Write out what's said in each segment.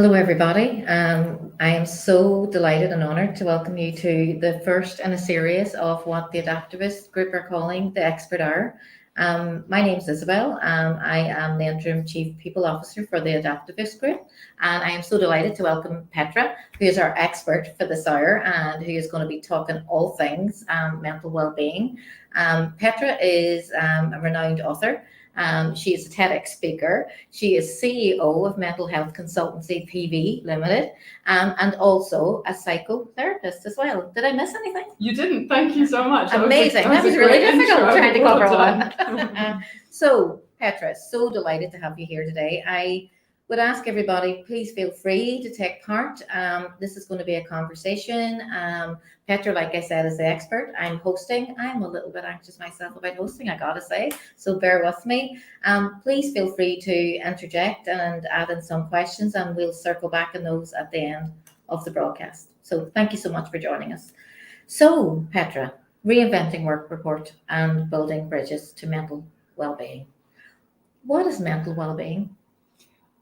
Hello, everybody. I am so delighted and honoured to welcome you to the first in a series of what the Adaptivist group are calling the Expert Hour. My name is Isobel. I am the Interim Chief People Officer for the Adaptivist group, and I am so delighted to welcome Petra, who is our expert for this hour and who is going to be talking all things mental well-being. Petra is a renowned author. She is a TEDx speaker. She is CEO of mental health consultancy PV Limited, and also a psychotherapist as well. Did I miss anything? You didn't. Thank you so much. Amazing. That was really difficult trying to cover all that. So, Petra, so delighted to have you here today. I would ask everybody, please feel free to take part. This is going to be a conversation. Petra, like I said, is the expert. I'm hosting. I'm a little bit anxious myself about hosting, I gotta say, so bear with me. Please feel free to interject and add in some questions, and we'll circle back on those at the end of the broadcast. So thank you so much for joining us. So, Petra, reinventing work report and building bridges to mental well-being. What is mental well-being?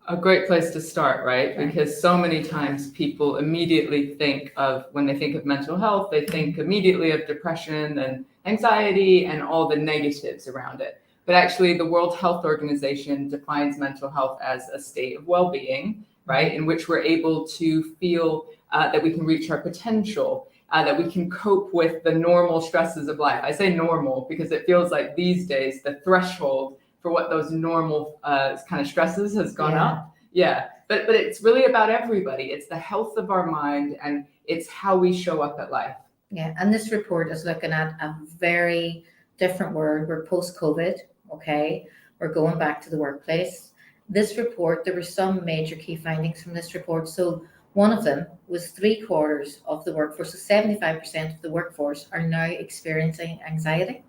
A great place to start, right? Because so many times people immediately think of, when they think of mental health, they think immediately of depression and anxiety and all the negatives around it. But actually, the World Health Organization defines mental health as a state of well-being, right? In which we're able to feel that we can reach our potential, that we can cope with the normal stresses of life. I say normal because it feels like these days the threshold for what those normal kind of stresses has gone up. Yeah, but it's really about everybody. It's the health of our mind, and it's how we show up at life. Yeah, and this report is looking at a very different world. We're post-COVID, okay? We're going back to the workplace. This report, there were some major key findings from this report. So one of them was 3/4 of the workforce, so 75% of the workforce are now experiencing anxiety.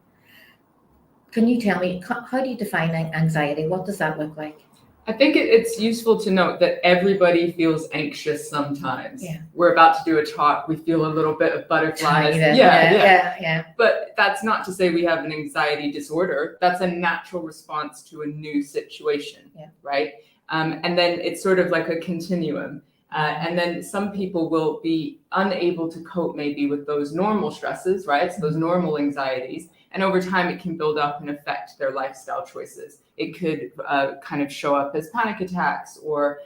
Can you tell me, how do you define anxiety? What does that look like? I think it's useful to note that everybody feels anxious sometimes. Yeah. We're about to do a talk. We feel a little bit of butterflies. Yeah. But that's not to say we have an anxiety disorder. That's a natural response to a new situation, right? And then it's sort of like a continuum. And then some people will be unable to cope maybe with those normal stresses, right? So those normal anxieties. And over time, it can build up and affect their lifestyle choices. It could kind of show up as panic attacks or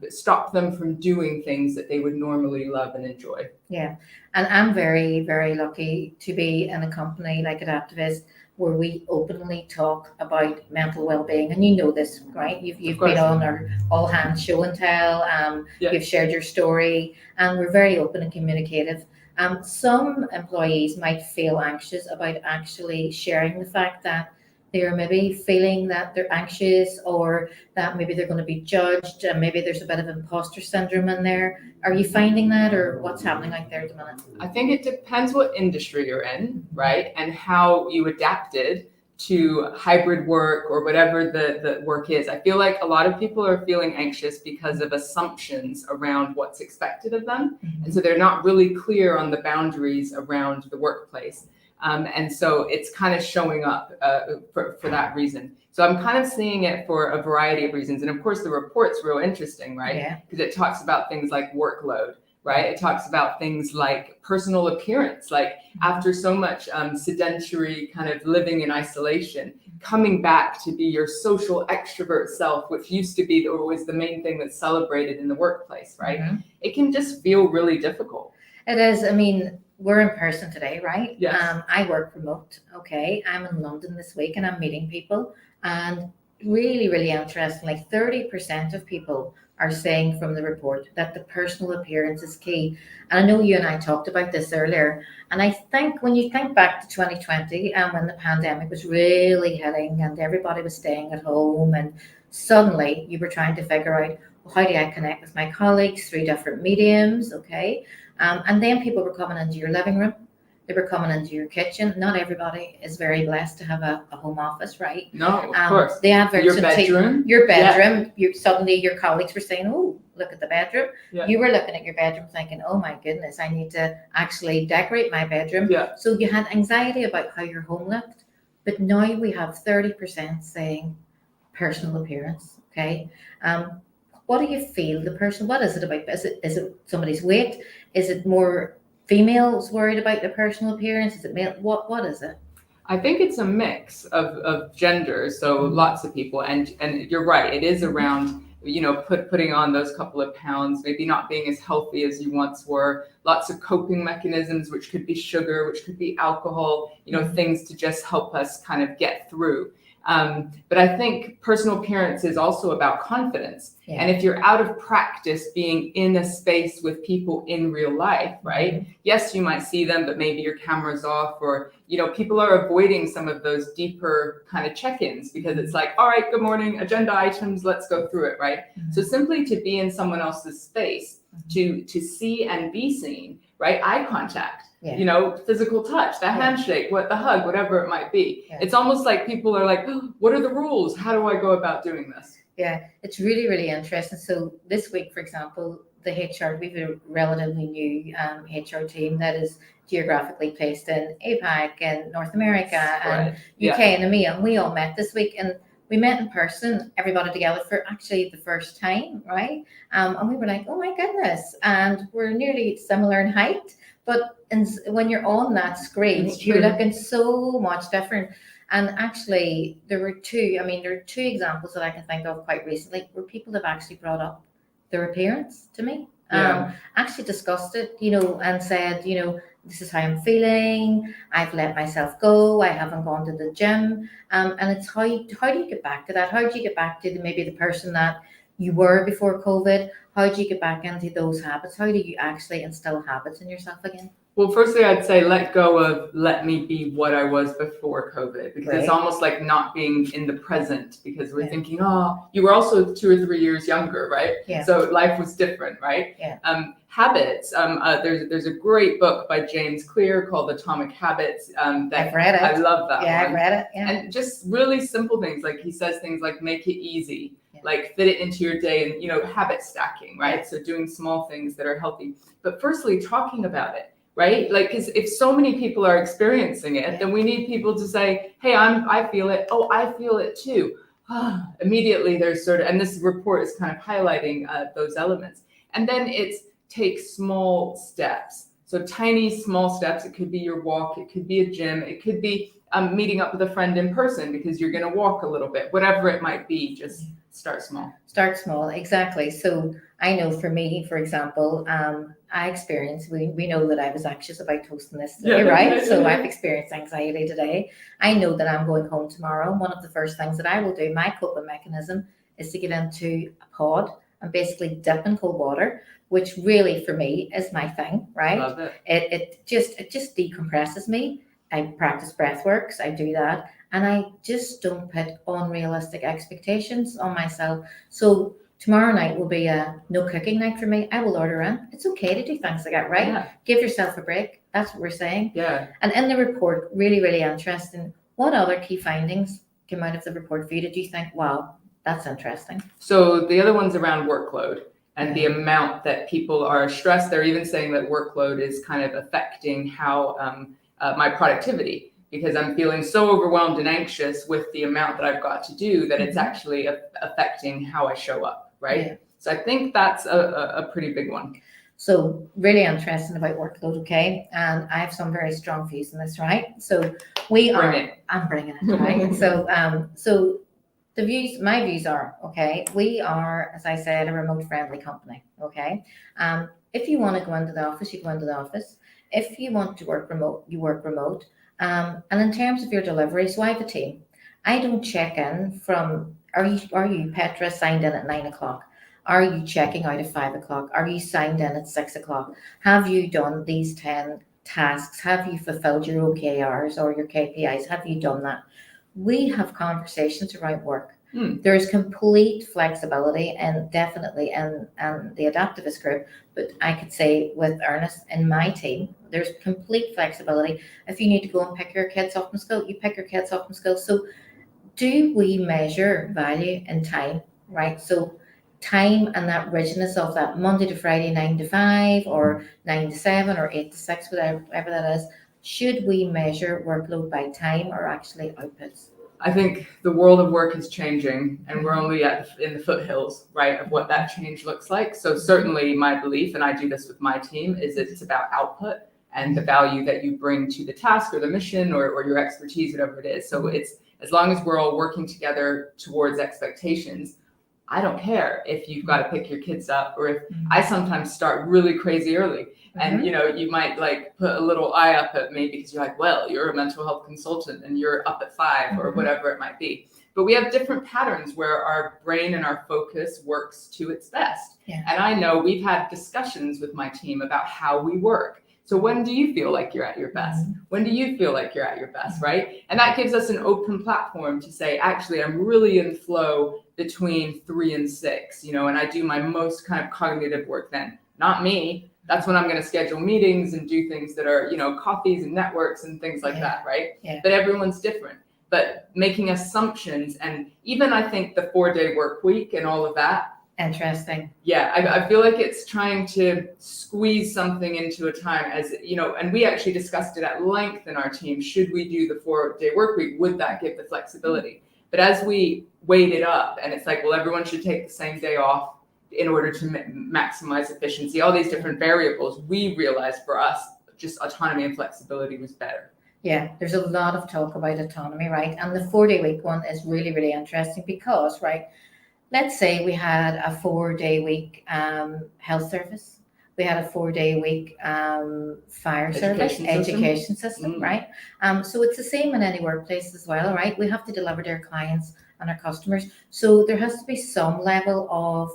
stop them from doing things that they would normally love and enjoy. Yeah. And I'm very, very lucky to be in a company like Adaptivist where we openly talk about mental well-being. And you know this, right? You've been on our all hands show and tell. You've shared your story, and we're very open and communicative. Some employees might feel anxious about actually sharing the fact that they're maybe feeling that they're anxious, or that maybe they're going to be judged, and maybe there's a bit of imposter syndrome in there. Are you finding that, or what's happening out there at the minute? I think it depends what industry you're in, right? And how you adapted to hybrid work or whatever the work is. I feel like a lot of people are feeling anxious because of assumptions around what's expected of them. And so they're not really clear on the boundaries around the workplace. And so it's kind of showing up for that reason. So I'm kind of seeing it for a variety of reasons. And of course, the report's real interesting, right? Because it talks about things like workload, right? It talks about things like personal appearance, like after so much sedentary kind of living in isolation, coming back to be your social extrovert self, which used to be always the main thing that's celebrated in the workplace, right? It can just feel really difficult. It is. I mean, we're in person today, right? Yes. I work remote. Okay. I'm in London this week and I'm meeting people. And really, really interesting. Like 30% of people are saying from the report that the personal appearance is key. And I know you and I talked about this earlier. And I think when you think back to 2020 and when the pandemic was really hitting and everybody was staying at home, and suddenly you were trying to figure out, well, how do I connect with my colleagues through different mediums? Okay. And then people were coming into your living room. They were coming into your kitchen. Not everybody is very blessed to have a home office, right? No, of course. The adverts your bedroom. Your bedroom. Suddenly your colleagues were saying, "Oh, look at the bedroom." You were looking at your bedroom thinking, "Oh my goodness, I need to actually decorate my bedroom." So you had anxiety about how your home looked. But now we have 30% saying personal appearance. Okay. what do you feel the person, what is it about? Is it somebody's weight? Is it more females worried about their personal appearance? Is it male? What is it? I think it's a mix of genders, so lots of people, and you're right, it is around, putting on those couple of pounds, maybe not being as healthy as you once were, lots of coping mechanisms, which could be sugar, which could be alcohol, things to just help us kind of get through. But I think personal appearance is also about confidence. Yeah. And if you're out of practice being in a space with people in real life, right? Yes, you might see them, but maybe your camera's off, or, people are avoiding some of those deeper kind of check-ins because it's like, all right, good morning, agenda items, let's go through it, right? So simply to be in someone else's space, to see and be seen, right? Eye contact. Yeah. Physical touch, the handshake, the hug, whatever it might be. Yeah. It's almost like people are like, oh, what are the rules? How do I go about doing this? Yeah, it's really, really interesting. So this week, for example, the HR, we have a relatively new HR team that is geographically placed in APAC and North America and UK and EMEA. And we all met this week, and we met in person, everybody together for actually the first time, right? And we were like, oh my goodness. And we're nearly similar in height. But when you're on that screen, you're looking so much different. And actually, there are two examples that I can think of quite recently where people have actually brought up their appearance to me. Actually discussed it, and said, this is how I'm feeling. I've let myself go. I haven't gone to the gym. And it's how do you get back to that? How do you get back to maybe the person that you were before COVID? How do you get back into those habits? How do you actually instill habits in yourself again? Well, firstly, I'd say let go of let me be what I was before COVID, because it's almost like not being in the present, because we're thinking, oh, you were also 2 or 3 years younger, right? Yeah. So life was different, right? Yeah. Habits. There's a great book by James Clear called Atomic Habits. That I've read it. I love that one. I've read it. Yeah. And just really simple things, like he says things like make it easy, like fit it into your day, and habit stacking, right? Yeah. So doing small things that are healthy. But firstly, talking about it. Right? Like, because if so many people are experiencing it, then we need people to say, hey, I feel it. Oh, I feel it too. Immediately there's and this report is kind of highlighting those elements. And then it's take small steps. So tiny, small steps. It could be your walk. It could be a gym. It could be meeting up with a friend in person because you're going to walk a little bit, whatever it might be. Just start small. Start small. Exactly. So I know for me, for example, I experienced, we know that I was anxious about hosting this today, right? So I've experienced anxiety today. I know that I'm going home tomorrow. One of the first things that I will do, my coping mechanism, is to get into a pod and basically dip in cold water, which really for me is my thing, right? Love it. It just decompresses me. I practice breath works, I do that. And I just don't put unrealistic expectations on myself. So tomorrow night will be a no cooking night for me. I will order in. It's okay to do things like that, right? Yeah. Give yourself a break. That's what we're saying. Yeah. And in the report, really, really interesting. What other key findings came out of the report for you? Did you think, wow, that's interesting? So the other one's around workload and the amount that people are stressed. They're even saying that workload is kind of affecting how my productivity, because I'm feeling so overwhelmed and anxious with the amount that I've got to do that it's actually affecting how I show up, right? Yeah. So I think that's a pretty big one. So really interesting about workload, okay? And I have some very strong views on this, right? So I'm bringing it, right? So my views are, okay, we are, as I said, a remote friendly company, okay? If you want to go into the office, you go into the office. If you want to work remote, you work remote. And in terms of your delivery, so I have a team. I don't check in from, are you Petra signed in at 9 o'clock? Are you checking out at 5 o'clock? Are you signed in at 6 o'clock? Have you done these 10 tasks? Have you fulfilled your OKRs or your KPIs? Have you done that? We have conversations around work. There's complete flexibility and definitely in the adaptivist group, but I could say with Ernest in my team, there's complete flexibility. If you need to go and pick your kids up from school, you pick your kids up from school. So do we measure value in time, right? So time and that rigidness of that Monday to Friday, 9 to 5 or 9 to 7 or 8 to 6, whatever that is, should we measure workload by time or actually outputs? I think the world of work is changing, and we're only in the foothills, right, of what that change looks like. So certainly my belief, and I do this with my team, is it's about output and the value that you bring to the task or the mission or your expertise, whatever it is. So it's, as long as we're all working together towards expectations, I don't care if you've got to pick your kids up, or if I sometimes start really crazy early. And you might like put a little eye up at me because you're like, well, you're a mental health consultant and you're up at 5 or whatever it might be. But we have different patterns where our brain and our focus works to its best. Yeah. And I know we've had discussions with my team about how we work. So when do you feel like you're at your best? When do you feel like you're at your best, right? And that gives us an open platform to say, actually, I'm really in flow between 3 and 6, and I do my most kind of cognitive work then. Not me. That's when I'm going to schedule meetings and do things that are, coffees and networks and things like that, right? Yeah. But everyone's different. But making assumptions, and even I think the 4-day work week and all of that. Interesting. Yeah, I feel like it's trying to squeeze something into a time, as and we actually discussed it at length in our team. Should we do the 4-day work week? Would that give the flexibility? But as we weighed it up, and it's like, well, everyone should take the same day off in order to maximize efficiency, all these different variables, we realized for us, just autonomy and flexibility was better. Yeah, there's a lot of talk about autonomy, right? And the 4-day week one is really, really interesting because, right, let's say we had a 4-day week health service. We had a 4-day week fire service, education system, right? So it's the same in any workplace as well, right? We have to deliver to our clients and our customers. So there has to be some level of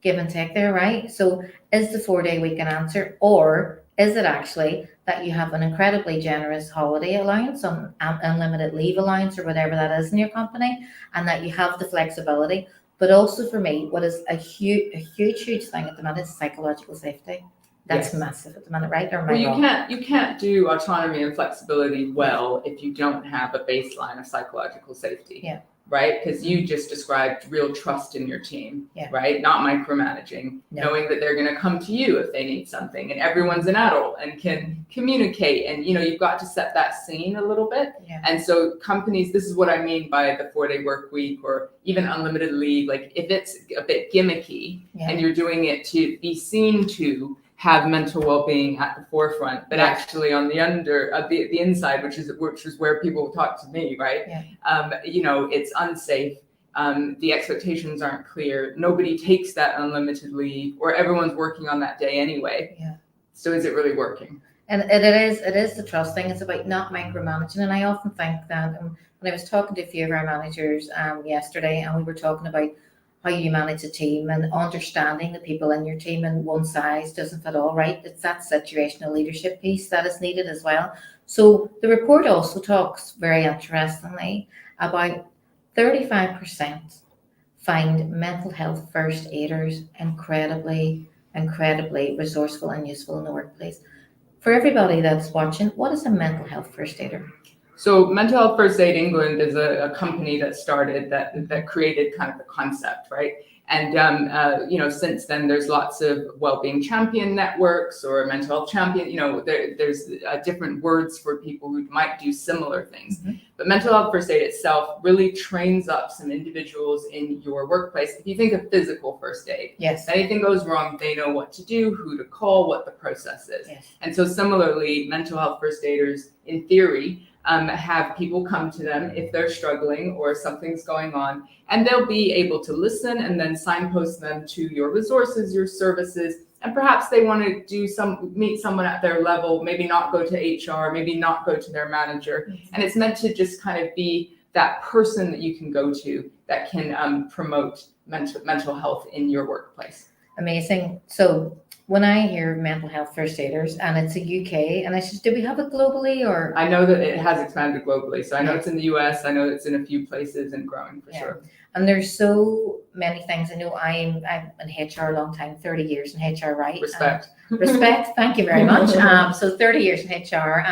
give and take there, right? So is the 4-day week an answer, or is it actually that you have an incredibly generous holiday allowance, some unlimited leave allowance, or whatever that is in your company, and that you have the flexibility? But also for me, what is a huge thing at the minute is psychological safety. That's massive at the minute, right? Or you can't do autonomy and flexibility well if you don't have a baseline of psychological safety. Yeah. Right? Because you just described real trust in your team, right? Not micromanaging, knowing that they're going to come to you if they need something, and everyone's an adult and can communicate, and you've got to set that scene a little bit. Yeah. And so companies, this is what I mean by the 4-day work week or even unlimited leave. Like if it's a bit gimmicky and you're doing it to be seen to have mental well-being at the forefront, but actually on the the inside, which is where people talk to me, right? It's unsafe. The expectations aren't clear. Nobody takes that unlimited leave, or everyone's working on that day anyway. Yeah. So is it really working? And it is the trust thing. It's about not micromanaging. And I often think that when I was talking to a few of our managers yesterday, and we were talking about how you manage a team and understanding the people in your team, and one size doesn't fit all, right? It's that situational leadership piece that is needed as well. So the report also talks very interestingly about 35% find mental health first aiders incredibly resourceful and useful in the workplace. For everybody that's watching, what is a mental health first aider? So Mental Health First Aid England is a company that started that created kind of the concept, right? And since then there's lots of wellbeing champion networks or mental health champion. There's different words for people who might do similar things. But Mental Health First Aid itself really trains up some individuals in your workplace. If you think of physical first aid, if anything goes wrong, they know what to do, who to call, what the process is. And so similarly, mental health first aiders, in theory, have people come to them if they're struggling or something's going on, and they'll be able to listen and then signpost them to your resources, your services, and perhaps they want to meet someone at their level, maybe not go to HR, maybe not go to their manager. And it's meant to just kind of be that person that you can go to that can promote mental health in your workplace. Amazing. So when I hear mental health first aiders, and it's a UK, and I said, do we have it globally, or? I know that it has expanded globally. So I know it's in the US. I know it's in a few places and growing for sure. And there's so many things. I know I'm in HR a long time, 30 years in HR, right? Respect. Respect. Thank you very much. So 30 years in HR.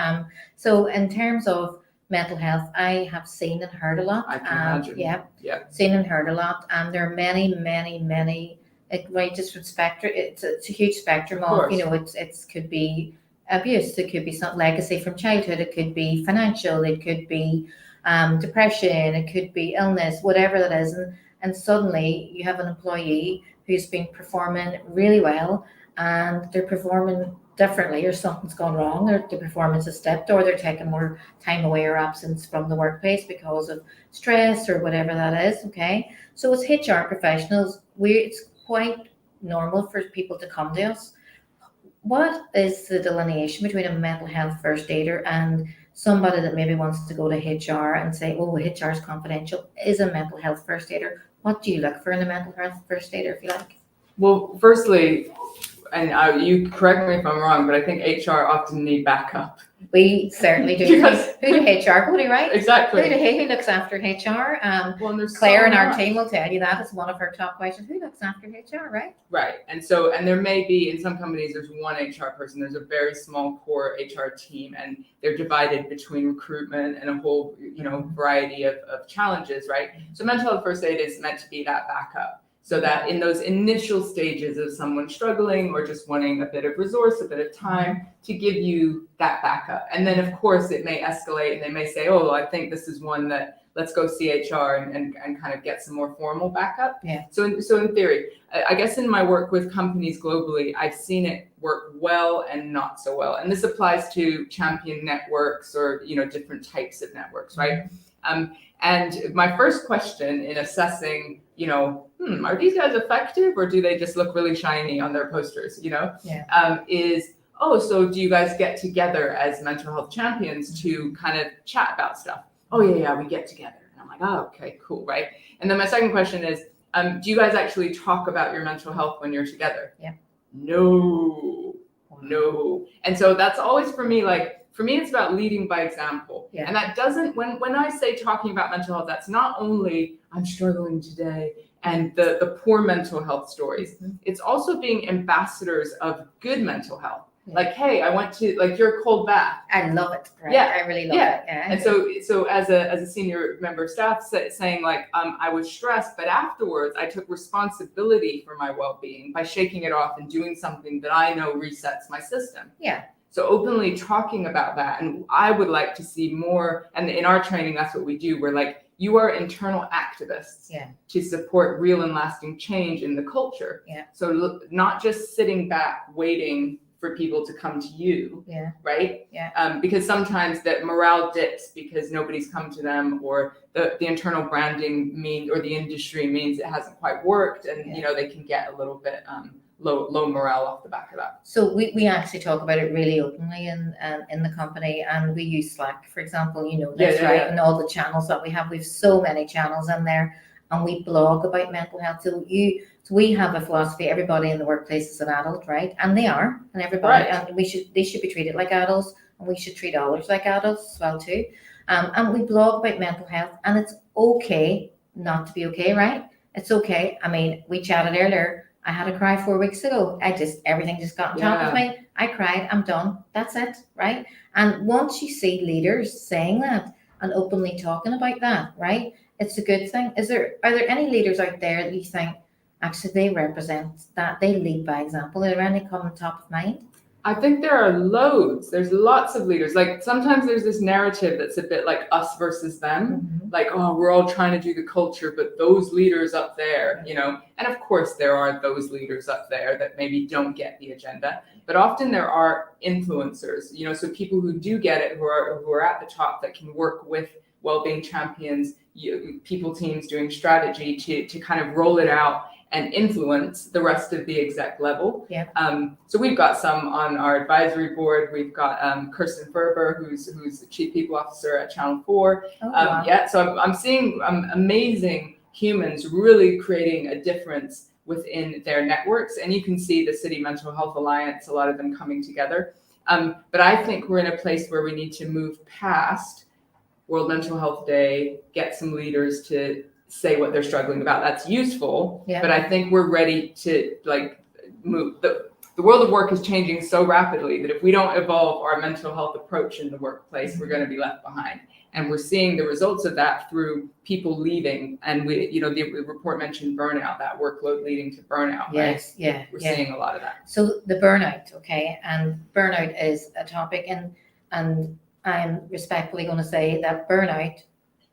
So in terms of mental health, I have seen and heard a lot. I can imagine. Yeah. Seen and heard a lot. And there are many, it ranges from spectrum. It's a huge spectrum of, it could be abuse, it could be some legacy from childhood, it could be financial, it could be depression, it could be illness, whatever that is. And suddenly you have an employee who's been performing really well and they're performing differently, or something's gone wrong, or the performance has slipped, or they're taking more time away or absence from the workplace because of stress or whatever that is. Okay. So as HR professionals, it's quite normal for people to come to us. What is the delineation between a mental health first aider and somebody that maybe wants to go to HR and say, oh, HR is confidential, is a mental health first aider? What do you look for in a mental health first aider, if you like? Well, firstly, and you correct me if I'm wrong, but I think HR often need backup. We certainly do. Because- Who do HR go to, right? Exactly. Who looks after HR? Well, and there's Claire so in our much. team will tell you that is one of her top questions. Who looks after HR, right? Right. And there may be, in some companies, there's one HR person, there's a very small core HR team, and they're divided between recruitment and a whole, variety of challenges, right? So mental health first aid is meant to be that backup. So that in those initial stages of someone struggling or just wanting a bit of resource, a bit of time to give you that backup. And then of course it may escalate and they may say, oh, I think this is one that let's go see HR and kind of get some more formal backup. Yeah. So in theory, I guess in my work with companies globally, I've seen it work well and not so well. And this applies to champion networks or, different types of networks, right? And my first question in assessing, are these guys effective or do they just look really shiny on their posters, is, so do you guys get together as mental health champions to kind of chat about stuff? Oh, yeah, we get together. And I'm like, oh, okay, cool, right? And then my second question is, do you guys actually talk about your mental health when you're together? Yeah. No. And so that's always for me, it's about leading by example. Yeah. And that doesn't, when I say talking about mental health, that's not only I'm struggling today and the poor mental health stories. It's also being ambassadors of good mental health. Yeah. Like, hey, I went to your cold bath. I love it. Right? Yeah. I really love it. Yeah. And so as a senior member of staff saying I was stressed, but afterwards I took responsibility for my well-being by shaking it off and doing something that I know resets my system. Yeah. So openly talking about that. And I would like to see more, and in our training, that's what we do. We're like, you are internal activists to support real and lasting change in the culture. Yeah. So not just sitting back waiting for people to come to you, right? Yeah. Because sometimes that morale dips because nobody's come to them, or the internal branding or the industry means it hasn't quite worked, and they can get a little bit low morale off the back of that. So we actually talk about it really openly in the company, and we use Slack, for example, right? Yeah. And all the channels that we have so many channels in there, and we blog about mental health. So we have a philosophy: everybody in the workplace is an adult, right? And they are, and everybody, and they should be treated like adults, and we should treat others like adults as well too. And we blog about mental health, and it's okay not to be okay, right? It's okay. I mean, we chatted earlier. I had a cry 4 weeks ago. Everything just got on top of me. I cried. I'm done. That's it, right? And once you see leaders saying that and openly talking about that, right, it's a good thing. Are there any leaders out there that you think actually they represent that? They lead by example. Are there any come top of mind? I think there are loads. There's lots of leaders. Like sometimes there's this narrative that's a bit like us versus them. Like, oh, we're all trying to do the culture, but those leaders up there, and of course there are those leaders up there that maybe don't get the agenda, but often there are influencers, so people who do get it, who are at the top that can work with wellbeing champions, people teams doing strategy to kind of roll it out and influence the rest of the exec level. Yeah. So we've got some on our advisory board. We've got Kirsten Ferber, who's the Chief People Officer at Channel 4. Oh, wow. Yeah, so I'm seeing amazing humans really creating a difference within their networks. And you can see the City Mental Health Alliance, a lot of them coming together. But I think we're in a place where we need to move past World Mental Health Day, get some leaders to say what they're struggling about. That's useful, but I think we're ready to move. The world of work is changing so rapidly that if we don't evolve our mental health approach in the workplace, we're going to be left behind. And we're seeing the results of that through people leaving. And the report mentioned burnout, that workload leading to burnout. Yes, right? We're seeing a lot of that. So the burnout, okay, and burnout is a topic, and I'm respectfully going to say that burnout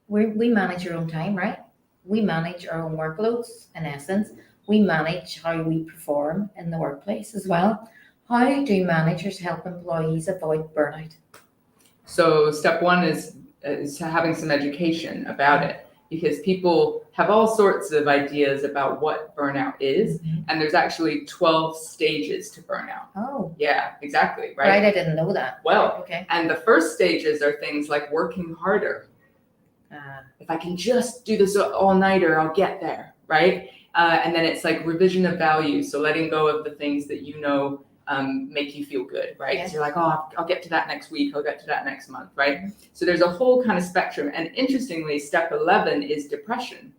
we manage our own time, right? We manage our own workloads, in essence. We manage how we perform in the workplace as well. How do managers help employees avoid burnout? So step one is having some education about it, because people have all sorts of ideas about what burnout is, and there's actually 12 stages to burnout. Oh, Yeah, exactly, right? right. I didn't know that. Well, Okay. and the first stages are things like working harder. If I can just do this all-nighter, I'll get there, right? And then it's like revision of values, so letting go of the things that you know make you feel good, right? Yeah. So you're like, oh, I'll get to that next week, I'll get to that next month, right? So there's a whole kind of spectrum. And interestingly, step 11 is depression.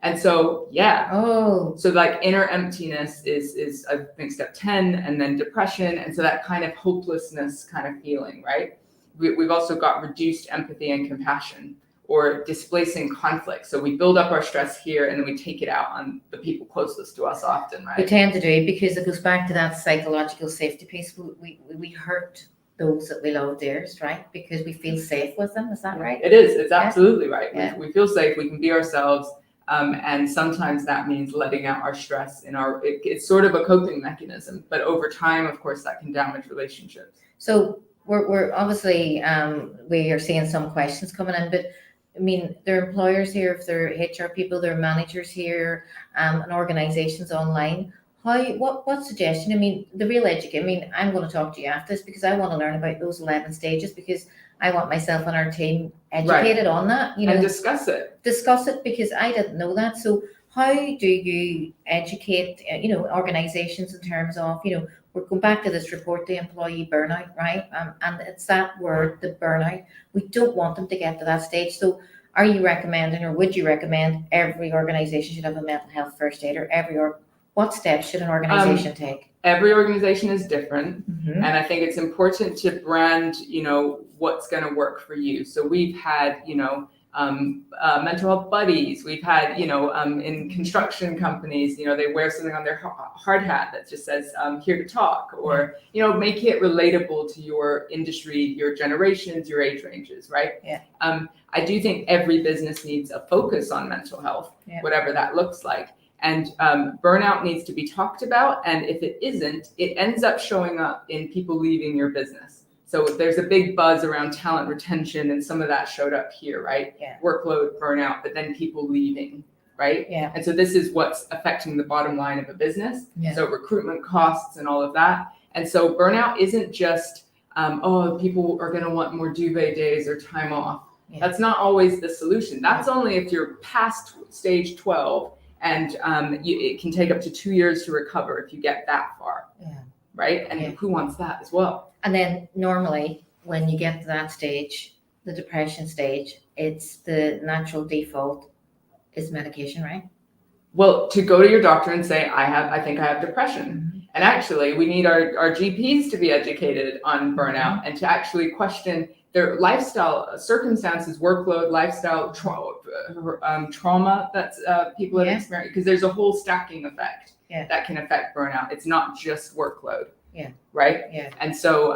And so, yeah. Oh. So like inner emptiness is I think step 10, and then depression. And so that kind of hopelessness kind of feeling, right? We've also got reduced empathy and compassion, or displacing conflict. So we build up our stress here and then we take it out on the people closest to us often, right? We tend to do, because it goes back to that psychological safety piece. We hurt those that we love dearest, right? Because we feel safe with them. Is that right? It is. It's absolutely right. Yeah. We feel safe. We can be ourselves. And sometimes that means letting out our stress it's sort of a coping mechanism, but over time, of course, that can damage relationships. So we're obviously, we are seeing some questions coming in, but I mean, there are employers here, if they're HR people, there are managers here, and organizations online. What suggestion? I mean, the real education. I mean, I'm going to talk to you after this, because I want to learn about those 11 stages, because I want myself and our team educated on that. And discuss it. Discuss it, because I didn't know that. So how do you educate, organizations in terms of, we're going back to this report, the employee burnout, right? And it's that word, the burnout. We don't want them to get to that stage. So are you recommending, or would you recommend every organization should have a mental health first aid, or what steps should an organization take? Every organization is different. Mm-hmm. And I think it's important to brand, what's going to work for you. So we've had, mental health buddies. We've had, in construction companies, they wear something on their hard hat that just says, here to talk, or, make it relatable to your industry, your generations, your age ranges, right? Yeah. I do think every business needs a focus on mental health, whatever that looks like. And burnout needs to be talked about. And if it isn't, it ends up showing up in people leaving your business. So there's a big buzz around talent retention, and some of that showed up here, right? Yeah. Workload, burnout, but then people leaving, right? Yeah. And so this is what's affecting the bottom line of a business. Yeah. So recruitment costs and all of that. And so burnout isn't just, people are going to want more duvet days or time off. Yeah. That's not always the solution. That's only if you're past stage 12. And it can take up to 2 years to recover if you get that far, right? And who wants that as well? And then normally when you get to that stage, the depression stage, it's the natural default is medication, right? Well, to go to your doctor and say, I think I have depression. Mm-hmm. And actually, we need our GPs to be educated on burnout, and to actually question their lifestyle circumstances, workload, lifestyle trauma that's people have experienced, because there's a whole stacking effect that can affect burnout. It's not just workload. Yeah. Right. Yeah. And so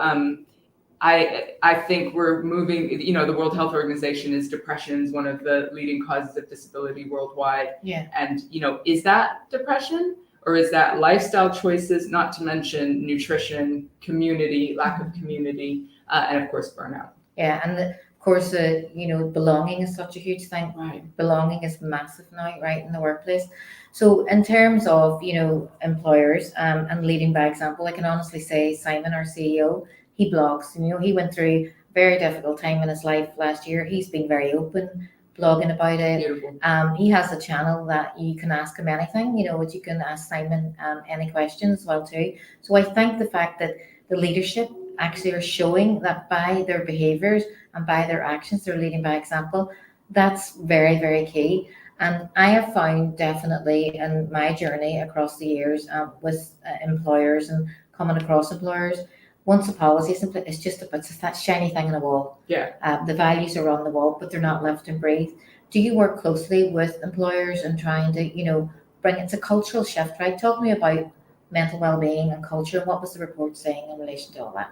I think we're moving. The World Health Organization is depression is one of the leading causes of disability worldwide. Yeah. And is that depression, or is that lifestyle choices? Not to mention nutrition, community, lack of community, and of course burnout. Yeah, and of course, belonging is such a huge thing. Right. Belonging is massive now, right, in the workplace. So in terms of, employers and leading by example, I can honestly say Simon, our CEO, he blogs. He went through a very difficult time in his life last year. He's been very open, blogging about it. Beautiful. He has a channel that you can ask him anything, which you can ask Simon any questions as well too. So I think the fact that the leadership actually are showing that by their behaviors and by their actions, they're leading by example. That's very, very key. And I have found definitely in my journey across the years with employers and coming across employers, once a policy is in place, it's just that shiny thing on the wall. Yeah. The values are on the wall, but they're not lived and breathed. Do you work closely with employers and trying to, bring it's a cultural shift, right? Talk to me about mental well-being and culture. What was the report saying in relation to all that?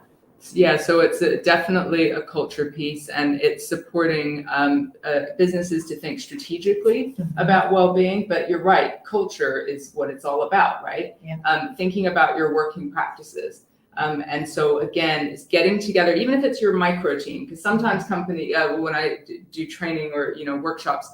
Yeah, so it's definitely a culture piece, and it's supporting businesses to think strategically about well-being. But you're right, culture is what it's all about, right? Yeah. Thinking about your working practices. And so again, it's getting together, even if it's your micro team, because sometimes when I do training or workshops,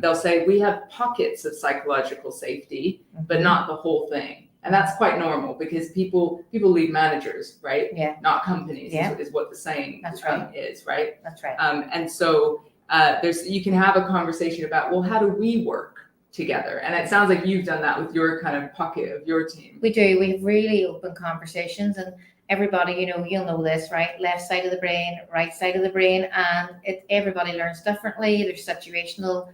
they'll say we have pockets of psychological safety, but not the whole thing. And that's quite normal because people lead managers, right? Yeah. Not companies, Yeah. is what the saying That's right. is, right? That's right. And so you can have a conversation about, well, how do we work together? And it sounds like you've done that with your kind of pocket of your team. We do. We have really open conversations, and everybody, you'll know this, right? Left side of the brain, right side of the brain, and everybody learns differently. There's situational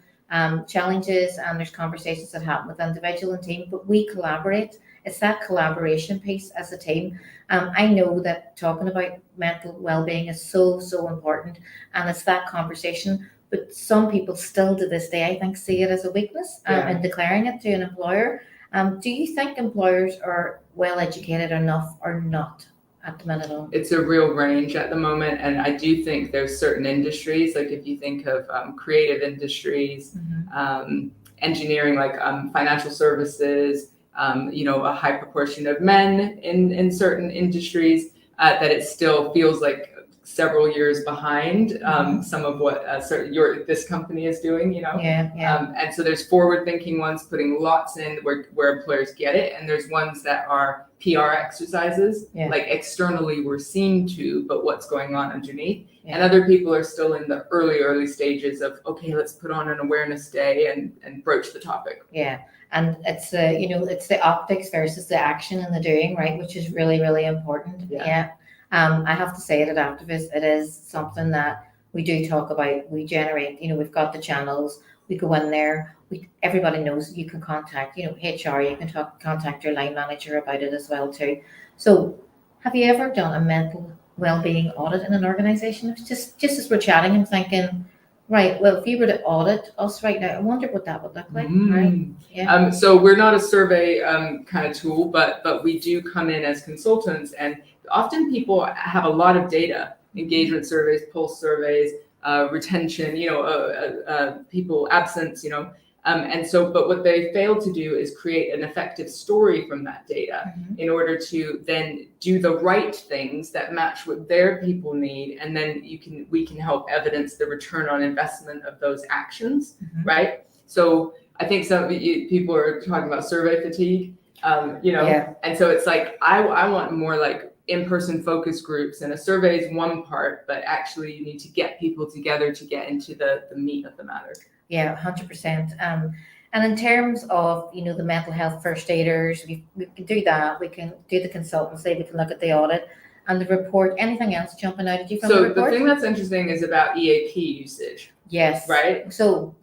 challenges, and there's conversations that happen with individual and team, but we collaborate. It's that collaboration piece as a team. I know that talking about mental well-being is so important, and it's that conversation. But some people still to this day, I think, see it as a weakness in declaring it to an employer. Do you think employers are well educated enough or not at the minute on? It's a real range at the moment, and I do think there's certain industries, like if you think of creative industries, engineering, like financial services, a high proportion of men in certain industries, that it still feels like several years behind some of what this company is doing, and so there's forward-thinking ones putting lots in where employers get it, and there's ones that are PR exercises, like externally we're seen to, but what's going on underneath. And other people are still in the early stages of, okay, let's put on an awareness day and broach the topic. Yeah. And it's it's the optics versus the action and the doing, right? Which is really, really important. Yeah. I have to say it at Activist, it is something that we do talk about. We generate, we've got the channels, we go in there, everybody knows you can contact, HR, you can contact your line manager about it as well too. So have you ever done a mental well-being audit in an organization? It's just as we're chatting, I'm thinking, right, well, if you were to audit us right now, I wonder what that would look like, right? Yeah. So we're not a survey kind of tool, but we do come in as consultants, and often people have a lot of data, engagement surveys, pulse surveys, retention, people absence, and so, but what they fail to do is create an effective story from that data in order to then do the right things that match what their people need, and then we can help evidence the return on investment of those actions, right? So I think some people are talking about survey fatigue, and so it's like I want more like in-person focus groups, and a survey is one part, but actually you need to get people together to get into the meat of the matter. Yeah, 100%. And in terms of, the mental health first aiders, we can do that. We can do the consultancy, we can look at the audit and the report. Anything else jumping out at you from the report? So the thing that's interesting is about EAP usage. Yes. Right? So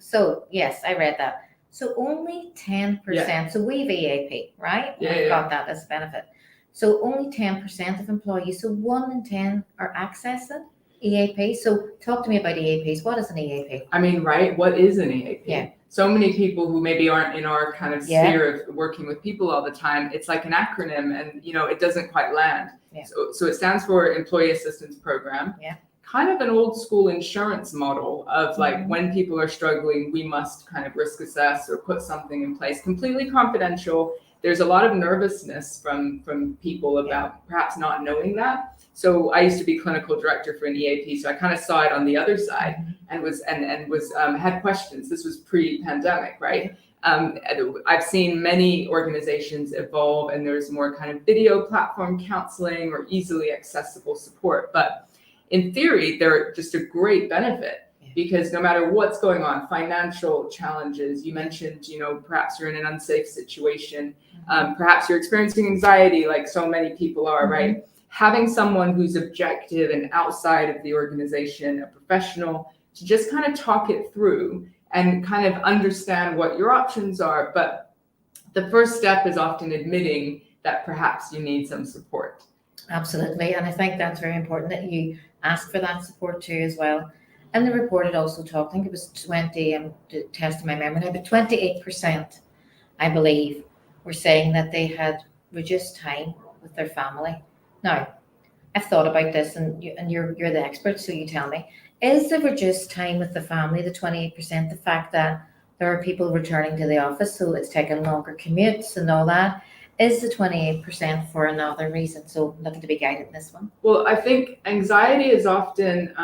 yes, I read that. So only 10%. So we've EAP, right? We've got that as a benefit. So only 10% of employees, so 1 in 10 are accessing EAP. So talk to me about EAPs. What is an EAP? I mean, right? What is an EAP? Yeah. So many people who maybe aren't in our kind of sphere of working with people all the time, it's like an acronym, and it doesn't quite land. Yeah. So it stands for Employee Assistance Program. Yeah. Kind of an old school insurance model of like when people are struggling, we must kind of risk assess or put something in place, completely confidential. There's a lot of nervousness from people about perhaps not knowing that. So I used to be clinical director for an EAP, so I kind of saw it on the other side and was had questions. This was pre-pandemic, right? I've seen many organizations evolve, and there's more kind of video platform counseling or easily accessible support. But in theory, they're just a great benefit. Because no matter what's going on, financial challenges, you mentioned, perhaps you're in an unsafe situation, perhaps you're experiencing anxiety like so many people are, right? Having someone who's objective and outside of the organization, a professional, to just kind of talk it through and kind of understand what your options are. But the first step is often admitting that perhaps you need some support. Absolutely. And I think that's very important that you ask for that support too as well. And the report had also talked, I think it was 20, I'm testing my memory now, but 28%, I believe, were saying that they had reduced time with their family. Now, I've thought about this, and you're the expert, so you tell me. Is the reduced time with the family, the 28%, the fact that there are people returning to the office, so it's taking longer commutes and all that? Is the 28% for another reason? So looking to be guided in this one. Well, I think anxiety is often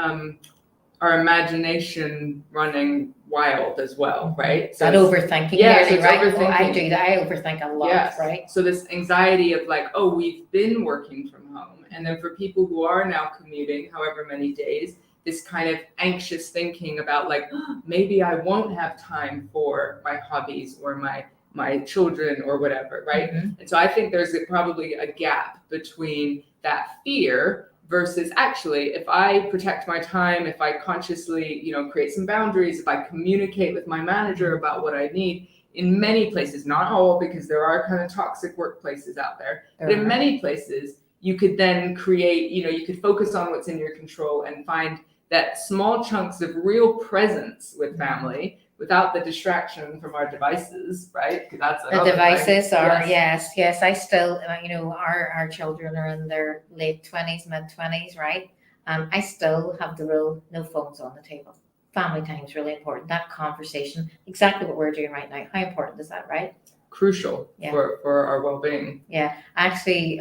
our imagination running wild as well, right? So that overthinking, yeah, nearly, so it's right? overthinking. Oh, I do that. I overthink a lot, Yes. right? So this anxiety of like, oh, we've been working from home. And then for people who are now commuting, however many days, this kind of anxious thinking about like, oh, maybe I won't have time for my hobbies or my children or whatever, right? Mhm. And so I think there's probably a gap between that fear versus actually, if I protect my time, if I consciously, create some boundaries, if I communicate with my manager about what I need, in many places, not all, because there are kind of toxic workplaces out there, but in many places, you could then create, you could focus on what's in your control and find that small chunks of real presence with family without the distraction from our devices, right? Because that's The another devices thing. are, Yes. yes. I still, our children are in their late 20s, mid 20s, right? I still have the rule, no phones on the table. Family time is really important. That conversation, exactly what we're doing right now. How important is that, right? Crucial Yeah. for our well-being. Yeah, I actually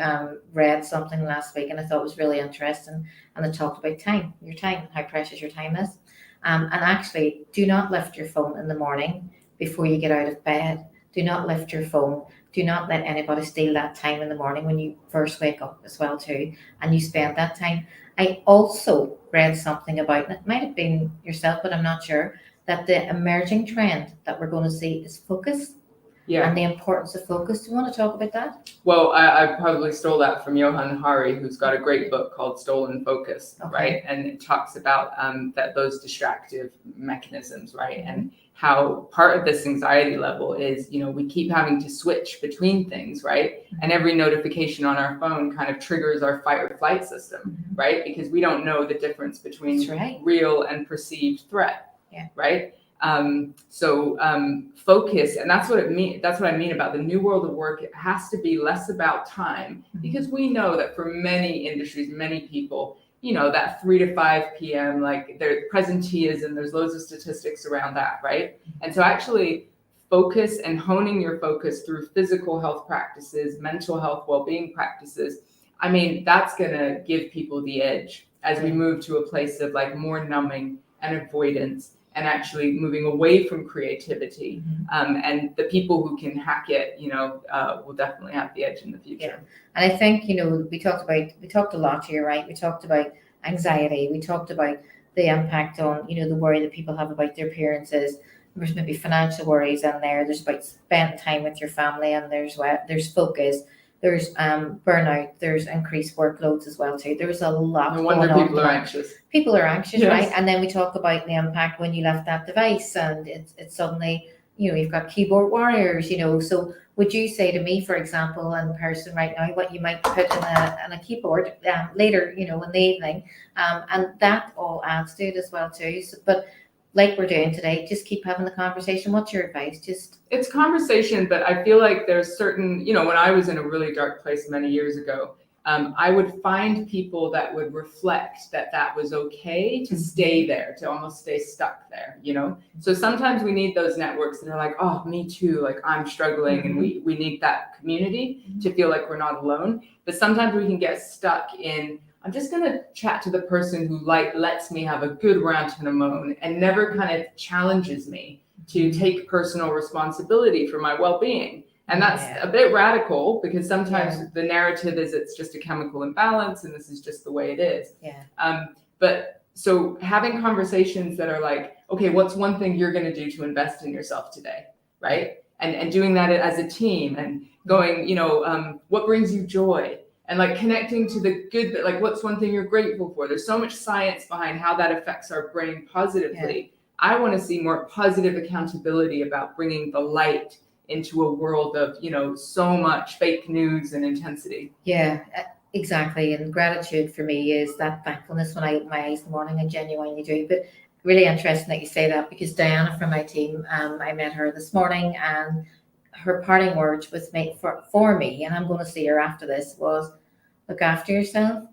read something last week and I thought it was really interesting, and it talked about time, your time, how precious your time is. And actually, do not lift your phone in the morning before you get out of bed. Do not lift your phone. Do not let anybody steal that time in the morning when you first wake up as well too, and you spend that time. I also read something about, and it might have been yourself, but I'm not sure, that the emerging trend that we're going to see is focus. Yeah. And the importance of focus. Do you want to talk about that? Well, I probably stole that from Johan Hari, who's got a great book called Stolen Focus, right? And it talks about that those distractive mechanisms, right? And how part of this anxiety level is, we keep having to switch between things, right? And every notification on our phone kind of triggers our fight or flight system, right? Because we don't know the difference between real and perceived threat, right? Focus, and that's what I mean about the new world of work. It has to be less about time, because we know that for many industries, many people, that 3 to 5 p.m., like their presenteeism, there's loads of statistics around that, right? And so actually focus and honing your focus through physical health practices, mental health, well-being practices, I mean, that's gonna give people the edge as we move to a place of like more numbing and avoidance, and actually moving away from creativity. And the people who can hack it, will definitely have the edge in the future. Yeah. And I think, we talked a lot here, right? We talked about anxiety. We talked about the impact on, the worry that people have about their appearances. There's maybe financial worries in there. There's about spending time with your family, and there's focus. There's burnout. There's increased workloads as well too. There's a lot No wonder going on. People are anxious. People are anxious, right? And then we talk about the impact when you left that device, and it's suddenly, you've got keyboard warriors. So would you say to me, for example, in person right now, what you might put in a keyboard later, in the evening, and that all adds to it as well too. So, but like we're doing today, just keep having the conversation. What's your advice? It's conversation, but I feel like there's certain, when I was in a really dark place many years ago, I would find people that would reflect that was okay to stay there, to almost stay stuck there, So sometimes we need those networks that are like, oh, me too, like I'm struggling, and we need that community to feel like we're not alone. But sometimes we can get stuck in, I'm just going to chat to the person who lets me have a good rant and a moan and never kind of challenges me to take personal responsibility for my well-being. And that's a bit radical, because sometimes the narrative is it's just a chemical imbalance and this is just the way it is. But so having conversations that are like, okay, what's one thing you're going to do to invest in yourself today, right? And doing that as a team, and going, what brings you joy? And like connecting to the good bit, like what's one thing you're grateful for? There's so much science behind how that affects our brain positively. I want to see more positive accountability about bringing the light into a world of, so much fake news and intensity. Yeah, exactly. And gratitude for me is that thankfulness when I open my eyes in the morning. I genuinely do. But really interesting that you say that, because Diana from my team, I met her this morning, and her parting words with me for me, and I'm going to see her after this, was look after yourself,